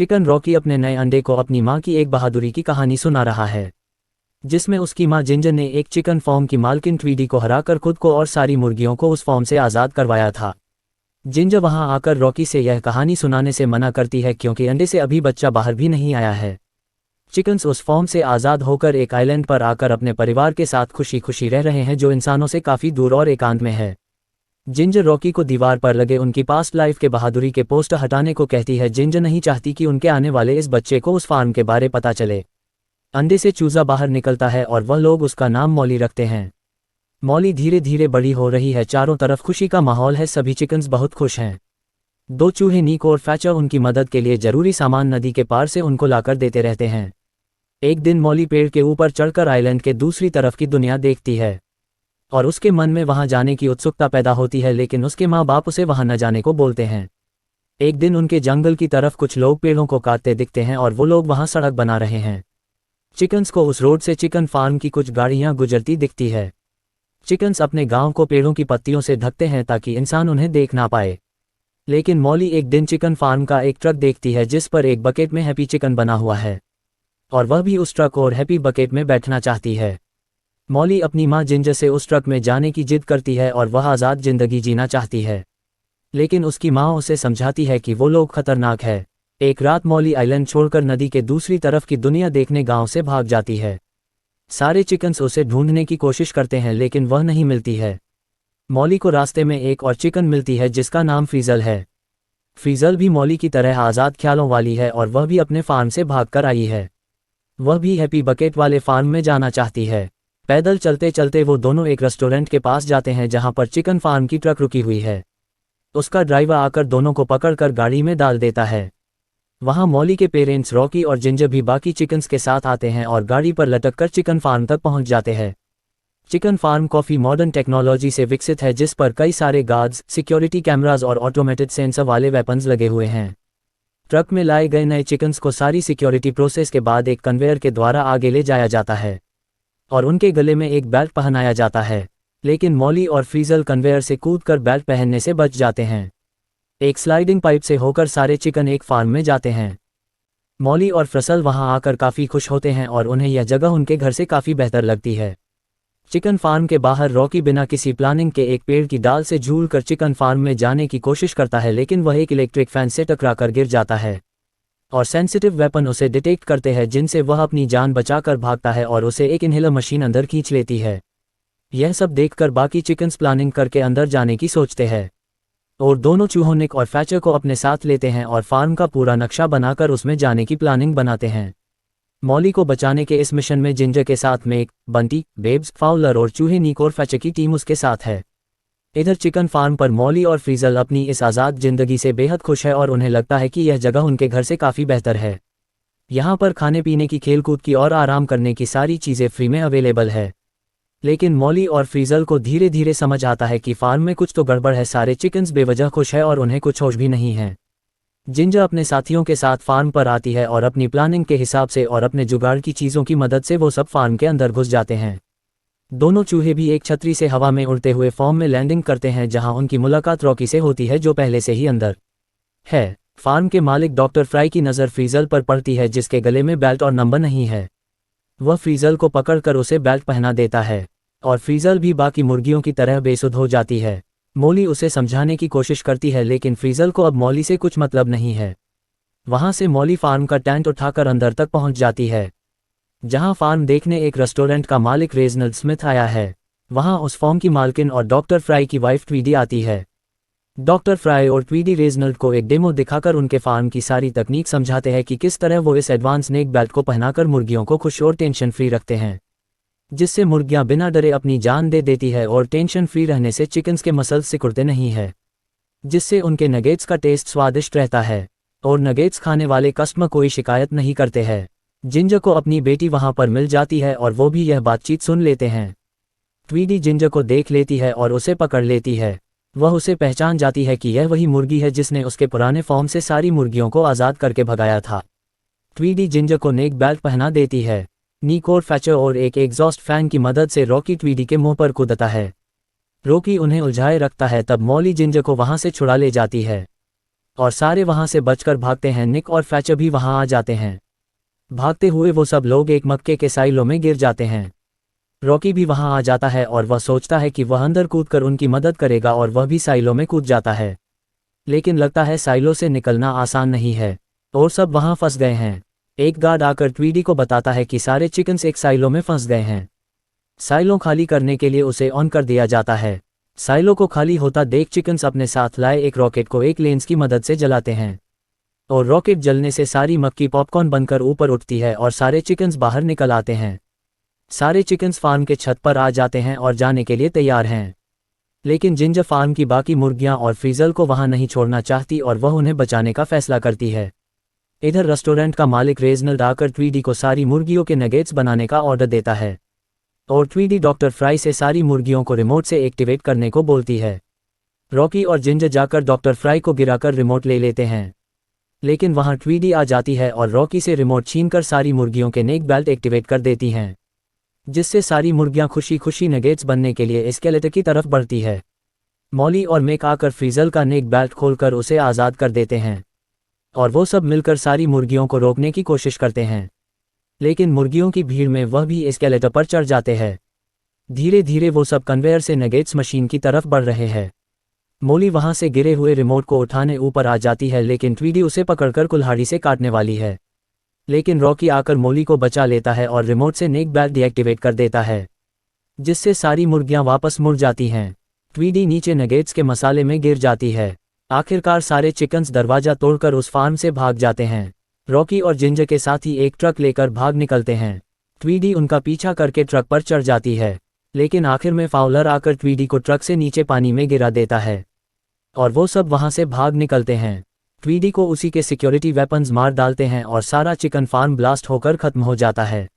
Chicken Rocky अपने नए अंडे को अपनी माँ की एक बहादुरी की कहानी सुना रहा है, जिसमें उसकी माँ जिंजर ने एक चिकन फार्म की मालकिन ट्वीडी को हराकर खुद को और सारी मुर्गियों को उस फार्म से आज़ाद करवाया था। जिंजर वहां आकर रॉकी से यह कहानी सुनाने से मना करती है क्योंकि अंडे से अभी बच्चा बाहर भी नहीं आया है। चिकन्स उस फार्म से आज़ाद होकर एक आइलैंड पर आकर अपने परिवार के साथ खुशी खुशी रह रहे हैं जो इंसानों से काफ़ी दूर और एकांत में है। जिंजर रॉकी को दीवार पर लगे उनकी पास्ट लाइफ के बहादुरी के पोस्टर हटाने को कहती है। जिंजर नहीं चाहती कि उनके आने वाले इस बच्चे को उस फार्म के बारे पता चले। अंडे से चूजा बाहर निकलता है और वह लोग उसका नाम मॉली रखते हैं। मॉली धीरे धीरे बड़ी हो रही है, चारों तरफ खुशी का माहौल है, सभी चिकन्स बहुत खुश हैं। दो चूहे नीक और फैचर उनकी मदद के लिए जरूरी सामान नदी के पार से उनको लाकर देते रहते हैं। एक दिन मॉली पेड़ के ऊपर चढ़कर आइलैंड के दूसरी तरफ की दुनिया देखती है और उसके मन में वहां जाने की उत्सुकता पैदा होती है, लेकिन उसके माँ बाप उसे वहां न जाने को बोलते हैं। एक दिन उनके जंगल की तरफ कुछ लोग पेड़ों को काटते दिखते हैं और वो लोग वहां सड़क बना रहे हैं। चिकन्स को उस रोड से चिकन फार्म की कुछ गाड़ियां गुजरती दिखती है। चिकन्स अपने गांव को पेड़ों की पत्तियों से ढकते हैं ताकि इंसान उन्हें देख ना पाए। लेकिन मॉली एक दिन चिकन फार्म का एक ट्रक देखती है जिस पर एक बकेट में हैप्पी चिकन बना हुआ है और वह भी उस ट्रक और हैप्पी बकेट में बैठना चाहती है। मॉली अपनी माँ जिंजर से उस ट्रक में जाने की जिद करती है और वह आज़ाद जिंदगी जीना चाहती है, लेकिन उसकी माँ उसे समझाती है कि वो लोग खतरनाक है। एक रात मॉली आइलैंड छोड़कर नदी के दूसरी तरफ की दुनिया देखने गांव से भाग जाती है। सारे चिकन्स उसे ढूंढने की कोशिश करते हैं लेकिन वह नहीं मिलती है। मॉली को रास्ते में एक और चिकन मिलती है जिसका नाम फ्रीजल है। फ्रीजल भी मॉली की तरह आज़ाद ख्यालों वाली है और वह भी अपने फार्म से भागकर आई है। वह भी हैप्पी बकेट वाले फार्म में जाना चाहती है। पैदल चलते चलते वो दोनों एक रेस्टोरेंट के पास जाते हैं जहां पर चिकन फार्म की ट्रक रुकी हुई है। उसका ड्राइवर आकर दोनों को पकड़कर गाड़ी में डाल देता है। वहां मॉली के पेरेंट्स रॉकी और जिंजर भी बाकी चिकन्स के साथ आते हैं और गाड़ी पर लटककर चिकन फार्म तक पहुंच जाते हैं। चिकन फार्म काफ़ी मॉडर्न टेक्नोलॉजी से विकसित है जिस पर कई सारे गार्ड्स, सिक्योरिटी कैमराज और ऑटोमेटेड सेंसर वाले वेपन्स लगे हुए हैं। ट्रक में लाए गए नए चिकन्स को सारी सिक्योरिटी प्रोसेस के बाद एक कन्वेयर के द्वारा आगे ले जाया जाता है और उनके गले में एक बेल्ट पहनाया जाता है, लेकिन मॉली और फ्रीजल कन्वेयर से कूदकर बेल्ट पहनने से बच जाते हैं। एक स्लाइडिंग पाइप से होकर सारे चिकन एक फार्म में जाते हैं। मॉली और फ्रसल वहां आकर काफ़ी खुश होते हैं और उन्हें यह जगह उनके घर से काफ़ी बेहतर लगती है। चिकन फार्म के बाहर रॉकी बिना किसी प्लानिंग के एक पेड़ की डाल से झूलकर चिकन फार्म में जाने की कोशिश करता है, लेकिन वह एक इलेक्ट्रिक फैन से टकराकर गिर जाता है और सेंसिटिव वेपन उसे डिटेक्ट करते हैं जिनसे वह अपनी जान बचाकर भागता है और उसे एक इनहेलर मशीन अंदर खींच लेती है। यह सब देखकर बाकी चिकन्स प्लानिंग करके अंदर जाने की सोचते हैं और दोनों चूहों निक और फैचर को अपने साथ लेते हैं और फार्म का पूरा नक्शा बनाकर उसमें जाने की प्लानिंग बनाते हैं। मॉली को बचाने के इस मिशन में जिंजर के साथ मेक, बंटी, बेब्स, फाउलर और चूहे नीक और फैचर की टीम उसके साथ है। इधर चिकन फार्म पर मॉली और फ्रीजल अपनी इस आज़ाद जिंदगी से बेहद खुश है और उन्हें लगता है कि यह जगह उनके घर से काफ़ी बेहतर है। यहाँ पर खाने पीने की, खेलकूद की और आराम करने की सारी चीज़ें फ्री में अवेलेबल है। लेकिन मॉली और फ्रीजल को धीरे धीरे समझ आता है कि फार्म में कुछ तो गड़बड़ है। सारे चिकन्स बेवजह खुश है और उन्हें कुछ होश भी नहीं है। जिंजर अपने साथियों के साथ फार्म पर आती है और अपनी प्लानिंग के हिसाब से और अपने जुगाड़ की चीज़ों की मदद से वो सब फार्म के अंदर घुस जाते हैं। दोनों चूहे भी एक छतरी से हवा में उड़ते हुए फार्म में लैंडिंग करते हैं जहां उनकी मुलाकात रॉकी से होती है जो पहले से ही अंदर है। फार्म के मालिक डॉक्टर फ्राई की नज़र फ्रीजल पर पड़ती है जिसके गले में बेल्ट और नंबर नहीं है। वह फ्रीजल को पकड़कर उसे बेल्ट पहना देता है और फ्रीजल भी बाकी मुर्गियों की तरह बेसुध हो जाती है। मॉली उसे समझाने की कोशिश करती है लेकिन फ्रीजल को अब मॉली से कुछ मतलब नहीं है। वहां से मॉली फार्म का टेंट उठाकर अंदर तक पहुंच जाती है जहां फार्म देखने एक रेस्टोरेंट का मालिक रेजनल्ड स्मिथ आया है। वहां उस फार्म की मालकिन और डॉक्टर फ्राई की वाइफ ट्वीडी आती है। डॉक्टर फ्राई और ट्वीडी रेजनल्ड को एक डेमो दिखाकर उनके फार्म की सारी तकनीक समझाते हैं कि किस तरह वो इस एडवांस नेक बेल्ट को पहनाकर मुर्गियों को खुश और टेंशन फ्री रखते हैं, जिससे मुर्गियां बिना डरे अपनी जान दे देती है और टेंशन फ्री रहने से चिकन्स के मसल्स सिकुड़ते नहीं है, जिससे उनके नगेट्स का टेस्ट स्वादिष्ट रहता है और नगेट्स खाने वाले कस्टमर कोई शिकायत नहीं करते हैं। जिंजर को अपनी बेटी वहां पर मिल जाती है और वो भी यह बातचीत सुन लेते हैं। ट्वीडी जिंजर को देख लेती है और उसे पकड़ लेती है। वह उसे पहचान जाती है कि यह वही मुर्गी है जिसने उसके पुराने फॉर्म से सारी मुर्गियों को आज़ाद करके भगाया था। ट्वीडी जिंजर को नेक बेल्ट पहना देती है। नीक और फैचर और एक एग्जॉस्ट फैन की मदद से रॉकी ट्वीडी के मुंह पर कूदता है। रॉकी उन्हें उलझाए रखता है। तब मॉली जिंजर को वहां से छुड़ा ले जाती है और सारे वहां से बचकर भागते हैं। निक और फैचर भी वहां आ जाते हैं। भागते हुए वो सब लोग एक मक्के के साइलों में गिर जाते हैं। रॉकी भी वहां आ जाता है और वह सोचता है कि वह अंदर कूदकर उनकी मदद करेगा और वह भी साइलों में कूद जाता है। लेकिन लगता है साइलों से निकलना आसान नहीं है और सब वहां फंस गए हैं। एक गार्ड आकर ट्वीडी को बताता है कि सारे चिकन्स एक साइलों में फंस गए हैं। साइलों खाली करने के लिए उसे ऑन कर दिया जाता है। साइलों को खाली होता देख चिकन्स अपने साथ लाए एक रॉकेट को एक लेंस की मदद से जलाते हैं और रॉकेट जलने से सारी मक्की पॉपकॉर्न बनकर ऊपर उठती है और सारे चिकन्स बाहर निकल आते हैं। सारे चिकन्स फार्म के छत पर आ जाते हैं और जाने के लिए तैयार हैं। लेकिन जिंजर फार्म की बाकी मुर्गियां और फ्रीजल को वहां नहीं छोड़ना चाहती और वह उन्हें बचाने का फैसला करती है। इधर रेस्टोरेंट का मालिक रेजनल्ड आकर ट्वीडी को सारी मुर्गियों के नगेट्स बनाने का ऑर्डर देता है और ट्वीडी डॉक्टर फ्राई से सारी मुर्गियों को रिमोट से एक्टिवेट करने को बोलती है। रॉकी और जिंजर जाकर डॉक्टर फ्राई को गिराकर रिमोट ले लेते हैं। लेकिन वहां ट्वीडी आ जाती है और रॉकी से रिमोट छीनकर सारी मुर्गियों के नेक बेल्ट एक्टिवेट कर देती हैं, जिससे सारी मुर्गियां खुशी खुशी नगेट्स बनने के लिए स्केलेटर की तरफ बढ़ती है। मॉली और मेक आकर फ्रीजल का नेक बेल्ट खोलकर उसे आज़ाद कर देते हैं और वो सब मिलकर सारी मुर्गियों को रोकने की कोशिश करते हैं। लेकिन मुर्गियों की भीड़ में वह भी स्केलेटर पर चढ़ जाते हैं। धीरे धीरे वो सब कन्वेयर से नगेट्स मशीन की तरफ बढ़ रहे हैं। मॉली वहां से गिरे हुए रिमोट को उठाने ऊपर आ जाती है, लेकिन ट्वीडी उसे पकड़कर कुल्हाड़ी से काटने वाली है। लेकिन रॉकी आकर मॉली को बचा लेता है और रिमोट से नेक बेल्ट डीएक्टिवेट कर देता है, जिससे सारी मुर्गियां वापस मुड़ जाती हैं। ट्वीडी नीचे नगेट्स के मसाले में गिर जाती है। आखिरकार सारे चिकन्स दरवाजा तोड़कर उस फार्म से भाग जाते हैं। रॉकी और जिंजर के साथ ही एक ट्रक लेकर भाग निकलते हैं। ट्वीडी उनका पीछा करके ट्रक पर चढ़ जाती है, लेकिन आखिर में फाउलर आकर ट्वीडी को ट्रक से नीचे पानी में गिरा देता है और वो सब वहां से भाग निकलते हैं। ट्वीडी को उसी के सिक्योरिटी वेपन्स मार डालते हैं और सारा चिकन फार्म ब्लास्ट होकर खत्म हो जाता है।